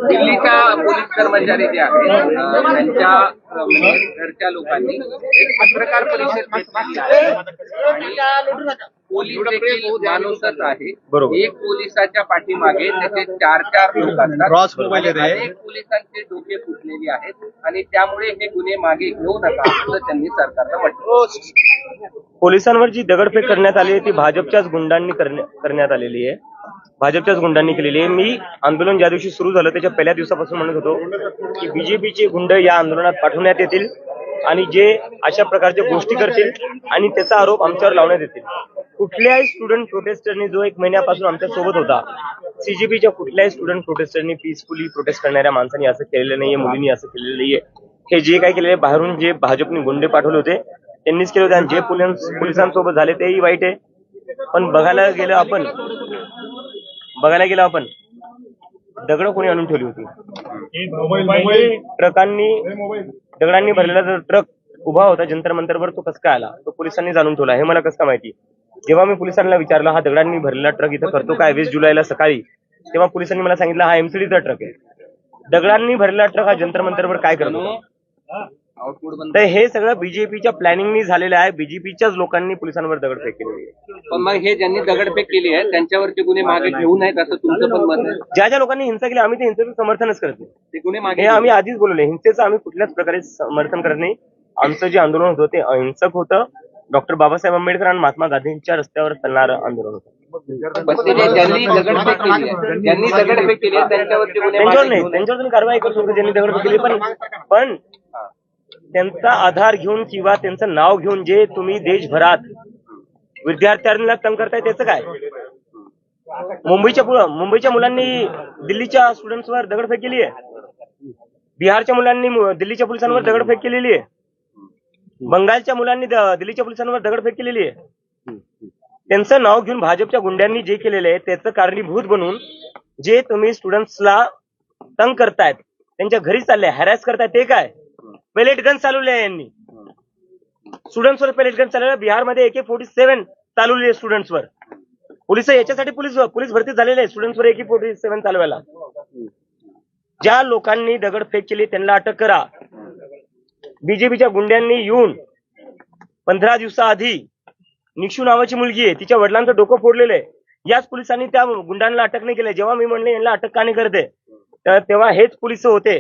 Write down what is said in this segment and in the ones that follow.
दिल्लीच्या पोलीस कर्मचारी जे आहेत त्यांच्या घरच्या लोकांनी एक पत्रकार परिषद घेतली आहे आणि पोलीस देखील माणूसच आहे. एक पोलिसाच्या पाठीमागे त्याचे चार लोक असतात. अनेक पोलिसांचे डोके फुटलेले आहेत आणि त्यामुळे हे गुन्हे मागे घेऊ नका असं त्यांनी सरकारला म्हटलं. पोलिसांवर जी दगडफेक करण्यात आली आहे ती भाजपच्याच गुंडांनी करण्यात आलेली आहे. भाजपच्याच गुंडांनी केलेली आहे. मी आंदोलन ज्या दिवशी सुरू झालं त्याच्या पहिल्या दिवसापासून म्हणत होतो की बीजेपीचे गुंड या आंदोलनात पाठवण्यात येतील आणि जे अशा प्रकारच्या गोष्टी करतील आणि त्याचा आरोप आमच्यावर लावण्यात येतील. कुठल्याही स्टुडंट प्रोटेस्टरनी जो एक महिन्यापासून आमच्या सोबत होता, सीजेपीच्या कुठल्याही स्टुडंट प्रोटेस्टरनी पीसफुली प्रोटेस्ट करणाऱ्या माणसांनी असं केलेलं नाहीये, मुलींनी असं केलेलं नाहीये. हे जे काही केलेले बाहेरून जे भाजपने गुंडे पाठवले होते त्यांनीच केले होते आणि जे पोलिसांसोबत झाले तेही वाईट आहे. पण बघायला गेलं आपण दगड कोणी आणून ठेवली होती. दगडांनी भरलेला जर ट्रक उभा होता जंतर मंतरवर तो कसं काय आला, तो पोलिसांनी जाणून ठेवला. हे मला कसं काय माहिती. जेव्हा मी पोलिसांना विचारलं हा दगडांनी भरलेला ट्रक इथं करतो काय 20 जुलैला सकाळी, तेव्हा पोलिसांनी मला सांगितलं हा एमसीडीचा ट्रक आहे. दगडांनी भरलेला ट्रक हा जंतर मंतरवर काय करतो. तर हे सगळं बीजेपीच्या प्लॅनिंगनी झालेलं आहे. बीजेपीच्याच लोकांनी पोलिसांवर दगडफेक केलेली आहे. पण मग हे ज्यांनी दगडफेक केली आहे त्यांच्यावरचे गुन्हे मागे घेऊ नयेत असं तुमचं पण मत आहे. ज्या ज्या हिंसा केली आम्ही ते हिंसेचं समर्थनच करत नाही. ते गुन्हे मागे हे आम्ही आधीच बोलले, हिंसेचं आम्ही कुठल्याच प्रकारे समर्थन करत नाही. आमचं जे आंदोलन होतं ते अहिंसक होतं. डॉक्टर बाबासाहेब आंबेडकर आणि महात्मा गांधींच्या रस्त्यावर चालणारं आंदोलन होतं. त्यांच्यावर तुम्ही कारवाई करू शकतो ज्यांनी दगडफेक केली. पण त्यांचा आधार घेऊन किंवा त्यांचं नाव घेऊन जे तुम्ही देशभरात विद्यार्थ्यांना तंग करताय त्याचं काय. मुंबईच्या मुलांनी दिल्लीच्या स्टुडंट्सवर दगडफेक केली आहे. बिहारच्या मुलांनी दिल्लीच्या पोलिसांवर दगडफेक केलेली आहे. बंगालच्या मुलांनी दिल्लीच्या पोलिसांवर दगडफेक केलेली आहे. त्यांचं नाव घेऊन भाजपच्या गुंड्यांनी जे केलेलं आहे त्याचं कारणीभूत बनून जे तुम्ही स्टुडंट्सला तंग करतायत, त्यांच्या घरी चालले हॅरॅस करतायत ते काय. पेलेट गन चालवले आहे यांनी स्टुडंट्सवर. पेलेट गन चालवलं. बिहारमध्ये AK-47 चालवली आहे स्टुडंट्सवर. पोलिस याच्यासाठी पोलीस भरती झालेले आहे स्टुडंट्सवर AK-47 चालवायला. ज्या लोकांनी दगडफेक केली त्यांना अटक करा. बीजेपीच्या गुंड्यांनी येऊन 15 दिवसाआधी निक्षू नावाची मुलगी आहे तिच्या वडिलांचं डोकं फोडलेलं आहे. याच पोलिसांनी त्या गुंडांना अटक नाही केलं. जेव्हा मी म्हणले यांना अटक का नाही करते तेव्हा हेच पोलीस होते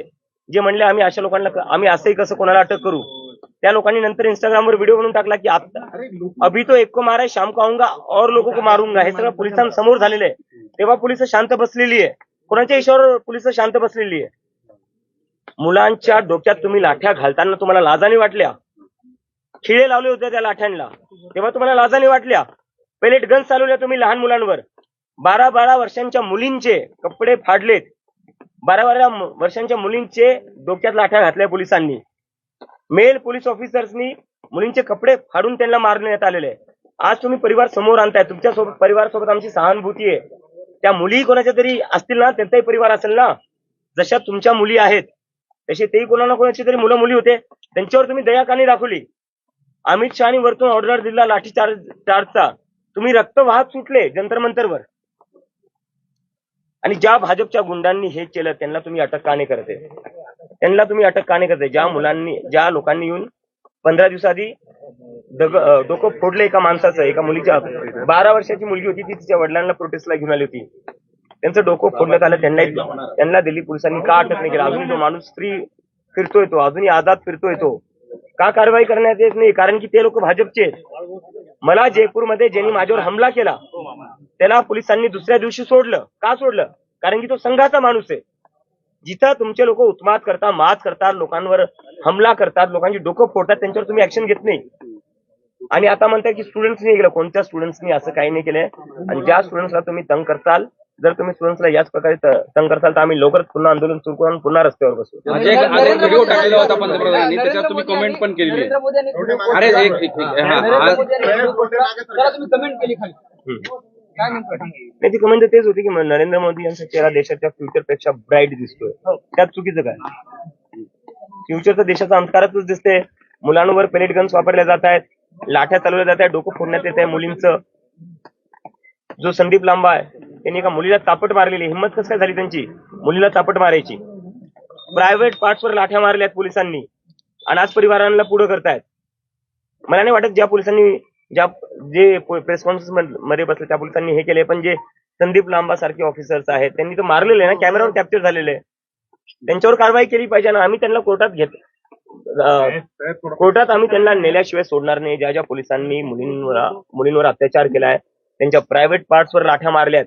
जे म्हणले आम्ही अशा लोकांना आम्ही असंही कसं कोणाला अटक करू. त्या लोकांनी नंतर इंस्टाग्रामवर व्हिडिओ बनवून टाकला की अभी तो एक को मारा है शाम को आऊंगा और लोगों को मारूंगा. हे सगळं पोलिसांसमोर झालेलं आहे. तेव्हा पोलिस शांत बसलेली आहे. कोणाच्या इशाऱ्यावर पोलिस शांत बसलेली आहे. मुलांच्या डोक्यात तुम्ही लाठ्या घालताना तुम्हाला लाजाने वाटल्या. खिळे लावले होते त्या लाठ्यांना तेव्हा तुम्हाला लाजाने वाटल्या. पेलेट गन चालवल्या तुम्ही लहान मुलांवर. 12 वर्षांच्या मुलींचे कपडे फाडलेत. 12 वर्षांच्या मुलींचे डोक्यात लाठ्या घातल्या पोलिसांनी. मेल पोलीस ऑफिसर्सनी मुलींचे कपडे फाडून त्यांना मारण्यात आलेले आहे. आज तुम्ही परिवार समोर आणताय. तुमच्या परिवारासोबत आमची सहानुभूती आहे. त्या मुली कोणाच्या तरी असतील ना, त्यांचाही परिवार असेल ना. जशा तुमच्या मुली आहेत तसे तेही कोणाला कोणाची तरी मुलं मुली होते. त्यांच्यावर तुम्ही दया का नाही दाखवली. अमित शहानी वरतून ऑर्डर दिला लाठीचार्जचा. तुम्ही रक्त वाहत सुटले जंतर मंतरवर. आणि ज्या भाजपच्या गुंडांनी हे केलं त्यांना तुम्ही अटक का नाही करते. ज्या लोकांनी येऊन 15 दिवसाआधी डोकं फोडलं एका माणसाचं, एका मुलीच्या 12 वर्षाची मुलगी होती ती तिच्या वडिलांना प्रोटेस्टला घेऊन आली होती. त्यांचं डोकं फोडण्यात आलं. त्यांना दिल्ली पोलिसांनी का अटक नाही केलं. अजून तो माणूस फ्री फिरतोय, तो अजूनही आझाद फिरतोय. तो का कारवाई करण्यात येत नाही. कारण की ते लोक भाजपचे. मला जयपूरमध्ये ज्यांनी माझ्यावर हमला केला त्याला पोलिसांनी दुसऱ्या दिवशी सोडलं. का सोडलं. कारण की तो संघाचा माणूस आहे. जिथं तुमचे लोक उत्मात करतात, मात करतात, लोकांवर हमला करतात, लोकांची डोकं फोडतात, त्यांच्यावर तुम्ही ऍक्शन घेत नाही. आणि आता म्हणताय की स्टुडंट्सनी केलं. कोणत्या स्टुडंट्सनी असं काही नाही केलंय. आणि ज्या स्टुडंट्सला तुम्ही तंग करताल, जर तुम्ही स्टुडंट्सला याच प्रकारे तंग करताल तर आम्ही लवकरच पुन्हा आंदोलन सुरू करून पुन्हा रस्त्यावर बसू. व्हिडिओ टाकलेला होता पंतप्रधानांनी, त्याच्यावर तुम्ही कमेंट पण केली आहे. ती कमेंट तेच होती की नरेंद्र मोदी यांचा चेहरा देशाच्या फ्युचरपेक्षा ब्राईट दिसतोय. त्यात चुकीचं काय. फ्युचरचा देशाचा अंधकारातच दिसते. मुलांवर पेलेट गन्स वापरल्या जात आहेत, लाठ्या चालवल्या जात आहेत, डोकं फोडण्यात येत आहे मुलींचं. जो संदीप लांबा आहे त्यांनी एका मुलीला चापट मारलेली. हिंमत कसं काय झाली त्यांची मुलीला चापट मारायची? प्रायव्हेट पार्ट्सवर लाठ्या मारल्यात पोलिसांनी आणि आज परिवारांना पुढे करतायत. मला नाही वाटत ज्या पोलिसांनी जे प्रेस कॉन्फरन्स मध्ये बसले त्या पोलिसांनी हे केले, पण जे संदीप लांबा सारखे ऑफिसर्स आहेत त्यांनी तर मारलेले ना, कॅमेरावर कॅप्चर झालेले. त्यांच्यावर कारवाई केली पाहिजे ना. आम्ही त्यांना कोर्टात आम्ही त्यांना नेल्याशिवाय सोडणार नाही. ज्या ज्या पोलिसांनी मुलींवर अत्याचार केलाय, त्यांच्या प्रायव्हेट पार्ट्सवर लाठ्या मारल्यात,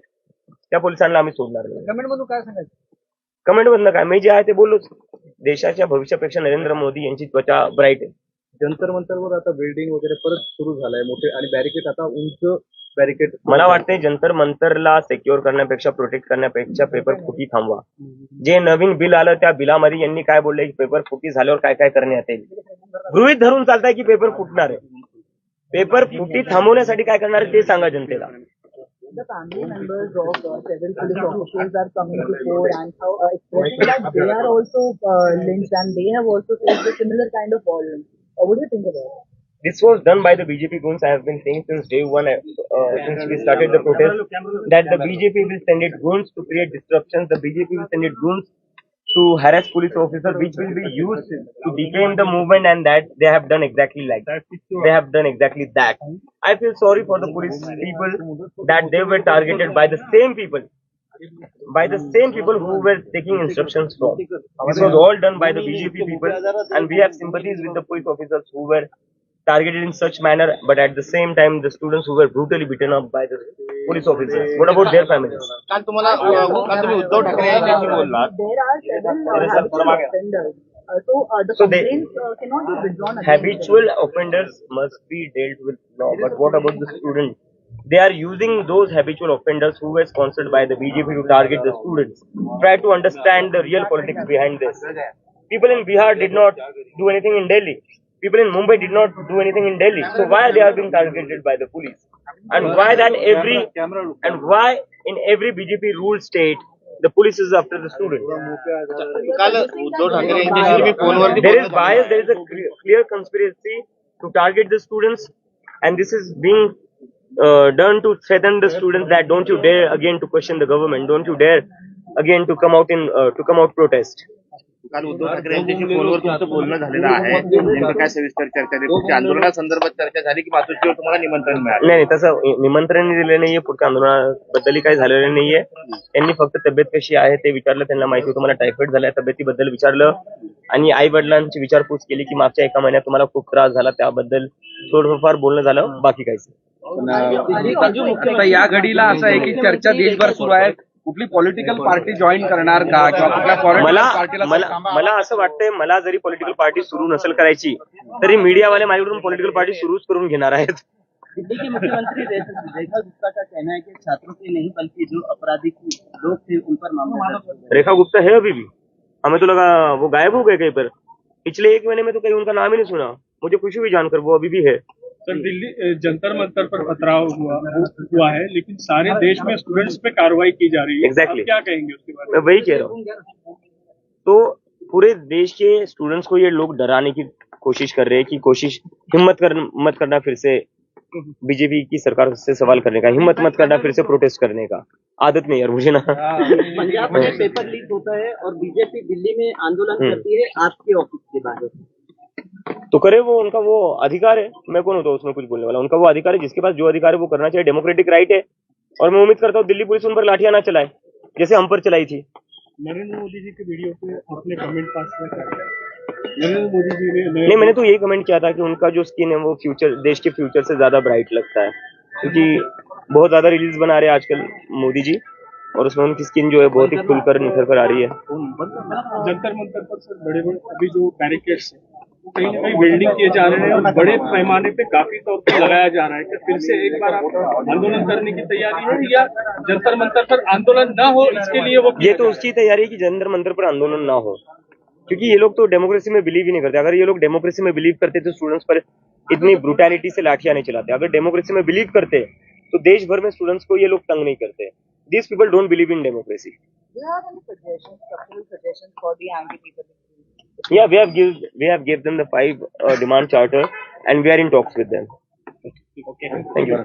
त्या पोलिसांना आम्ही सोडणार नाही. कमेंट मधून काय सांगायचं? कमेंट मधनं काय, मी जे आहे ते बोललोच. देशाच्या भविष्यापेक्षा नरेंद्र मोदी यांची त्वचा ब्राईट आहे. जंतर मंतरवर आता बिल्डिंग वगैरे परत सुरू झालाय मोठे आणि बॅरिकेड आता उंच बॅरिकेड. मला वाटतंय जंतर मंतरला सिक्युअर करण्यापेक्षा प्रोटेक्ट करण्यापेक्षा पेपर फुटी थांबवा. जे नवीन बिल आलं त्या बिलामध्ये यांनी काय बोललंय की पेपर फुटी झाल्यावर काय काय करण्यात येईल. गृहीत धरून चालताय की पेपर फुटणार आहे. पेपर फुटी थांबवण्यासाठी काय करणार आहे ते सांगा जनतेला. The family members of several police officials are coming to court and expressing that they are also lynched and they have also faced a similar kind of violence. What do you think about it? This was done by the BJP goons. I have been saying since day one, since we started the protest, that the BJP will send its goons to create disruptions. The BJP will send its goons to harass police officers, which will be used to defame the movement, and that they have done exactly like that. They have done exactly that. I feel sorry for the police people that they were targeted by the same people who were taking instructions from. This was all done by the BJP people, and we have sympathies with the police officers who were targeted in such manner, but at the same time the students who were brutally beaten up by the police officers. What about their families? काल तुम्ही उद्धव ठाकरे यांच्याशी बोललात. There are several habitual offenders. The So they- complaints cannot be withdrawn against them. Habitual offenders must be dealt with now, but what about the students? They are using those habitual offenders who were sponsored by the BJP to target the students. Try to understand the real politics behind this. People in Bihar did not do anything in Delhi. People in Mumbai did not do anything in Delhi. So why they are being targeted by the police? And why in every BJP ruled state the police is after the student? काल उद्धव ठाकरे यांच्याशी मी फोनवरती There is bias. There is a clear conspiracy to target the students, and this is being done to threaten the students that don't you dare again to question the government. Don't you dare again to come out protest. काल उद्धव ठाकरे यांच्याशी फोनवर तुमचं बोलणं झालेलं आहे. नेमकं काय सविस्तर चर्चा झाली? तुमच्या आंदोलनासंदर्भात चर्चा झाली की मातोश्रीवर तुम्हाला निमंत्रण मिळालं? नाही तसं निमंत्रण दिलेलं नाहीये. पुढच्या आंदोलनाबद्दलही काही झालेलं नाहीये. त्यांनी फक्त तब्येत कशी आहे ते विचारलं. त्यांना माहिती होतं मला टायफॉइड झालाय, तब्येतीबद्दल विचारलं आणि आई वडिलांची विचारपूस केली की मागच्या 1 महिन्यात तुम्हाला खूप त्रास झाला, त्याबद्दल थोडंफार बोलणं झालं, बाकी काहीच आता या घडीला असं आहे की चर्चा देशभर सुरू आहे. कुठली पॉलिटिकल पार्टी जॉईन करणार का किंवा कुठल्या फॉरेन पार्टीला मला असं वाटतंय, मला जरी पॉलिटिकल पार्टी सुरू नसेल करायची तरी मीडियावाले माझ्याकडून पॉलिटिकल पार्टी सुरूच करून घेणार आहेत. दिल्ली के मुख्यमंत्री रेखा गुप्ता का कहना है कि छात्रों से नहीं बल्कि जो अपराधी लोग थे उन पर मामला दर्ज। रेखा गुप्ता है अभी भी? हमें तो लगा वो गायब हो गए कहीं पर. पिछले 1 महीने में तो कहीं उनका नाम ही नहीं सुना. मुझे खुशी हुई जानकर वो अभी भी है. सर, दिल्ली जंतर मंतर पर पथराव हुआ है, लेकिन सारे देश में स्टूडेंट्स पे कार्रवाई की जा रही है. Exactly. आप क्या कहेंगे उसके बारे मैं वही कह रहा हूँ. तो पूरे देश के स्टूडेंट्स को ये लोग डराने की कोशिश कर रहे हैं कि मत करना फिर से बीजेपी की सरकार से सवाल करने का, हिम्मत मत करना फिर से प्रोटेस्ट करने का. आदत नहीं यार मुझे ना. पंजाब में पेपर लीक होता है और बीजेपी दिल्ली में आंदोलन करती है आपके ऑफिस के बारे में. तो करे वो, उनका वो अधिकार है. मैं कौन होता हूँ उसमें कुछ बोलने वाला? उनका वो अधिकार है. जिसके पास जो अधिकार है वो करना चाहिए. डेमोक्रेटिक राइट है. और मैं उम्मीद करता हूँ दिल्ली पुलिस उन पर लाठियां ना चलाए जैसे हम पर चलाई थी. नरेंद्र मोदी जी के वीडियो पे आपने कमेंट पास किया. नरेंद्र मोदी जी ने नहीं, मैंने तो यही कमेंट किया था कि उनका जो स्किन है वो देश के फ्यूचर से ज्यादा ब्राइट लगता है, क्योंकि बहुत ज्यादा रिलीज बना रहे हैं आजकल मोदी जी, और उसमें उनकी स्किन जो है बहुत ही खुलकर निखर कर आ रही है. जंतर मंतर पर सर बड़े अभी जो बैरिकेड्स है कहीं ना कहीं बिल्डिंग किए जा रहे हैं और बड़े पैमाने पे काफी तौर पर लगाया जा रहा है. क्या फिर से एक बार आप आंदोलन करने की तैयारी है या जंतर मंतर पर आंदोलन न हो इसके लिए वो ये तो उसकी तैयारी है कि जंतर मंतर पर आंदोलन ना हो, क्योंकि ये लोग तो डेमोक्रेसी में बिलीव ही नहीं करते. अगर ये लोग डेमोक्रेसी में बिलीव करते तो स्टूडेंट्स पर इतनी ब्रुटैलिटी से लाठियां नहीं चलाते. अगर डेमोक्रेसी में बिलीव करते तो देश भर में स्टूडेंट्स को ये लोग तंग नहीं करते. These people don't believe in democracy. Do you have any suggestions, structural suggestions for the angry people? Yeah, we have give them the 5 demand charter, and we are in talks with them. Okay. Thank you.